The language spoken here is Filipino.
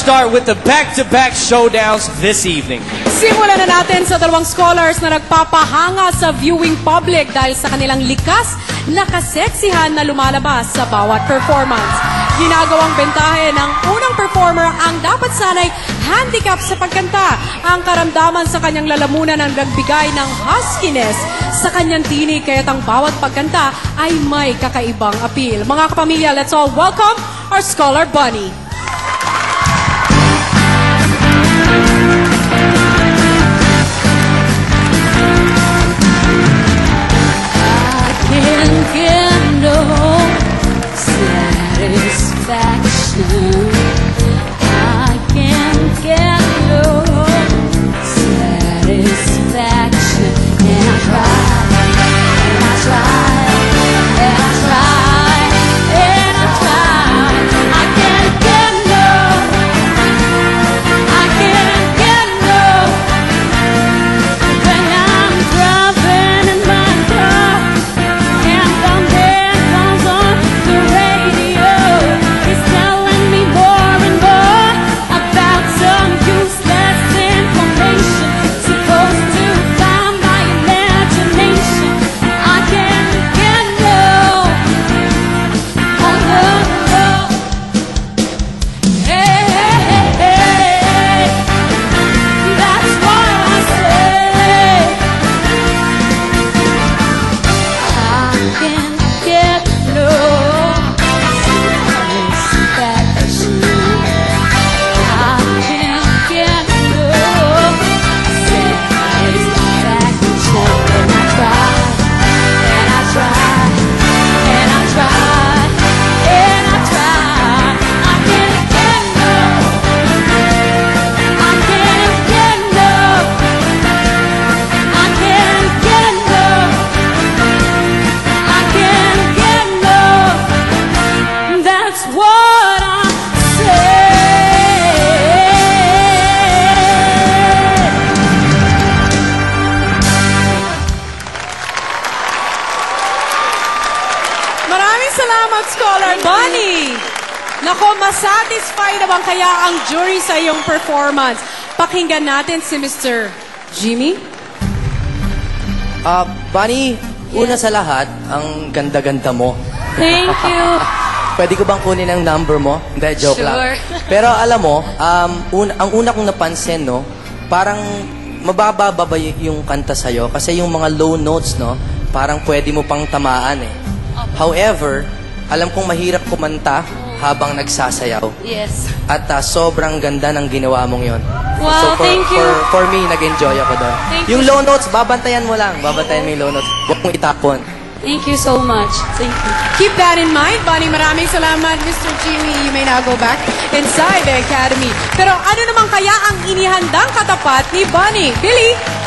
start with the back-to-back showdowns this evening. Simulan na natin sa dalawang scholars na nagpapahanga sa viewing public dahil sa kanilang likas na kaseksihan na lumalabas sa bawat performance. Ginagawang bentahe ng unang performer ang dapat sanay handicap sa pagkanta. Ang karamdaman sa kanyang lalamunan ang nagbigay ng huskiness sa kanyang tinig, kaya't ang bawat pagkanta ay may kakaibang appeal. Mga kapamilya, let's all welcome our Scholar Bunny. Salamat, Scholar Bunny! Nako, masatisfy naman kaya ang jury sa iyong performance. Pakinggan natin si Mr. Jimmy. Bunny, una sa lahat, ang ganda-ganda mo. Thank you. Pwede ko bang kunin ang number mo? Hindi, joke lang. Pero alam mo, ang una kong napansin, no, parang mababa yung kanta sa'yo kasi yung mga low notes, no, parang pwede mo pang tamaan eh. However, alam kong mahirap kumanta habang nagsasayaw. Yes. At sobrang ganda ng ginawa mong yon. Wow, thank you. For me, nag-enjoy ako doon. Yung low notes, babantayan mo lang. Babantayan mo yung low notes. Huwag mong itapon. Thank you so much. Thank you. Keep that in mind, Bunny. Maraming salamat, Mr. Jimmy. You may now go back inside the Academy. Pero ano naman kaya ang inihandang katapat ni Bunny? Billy?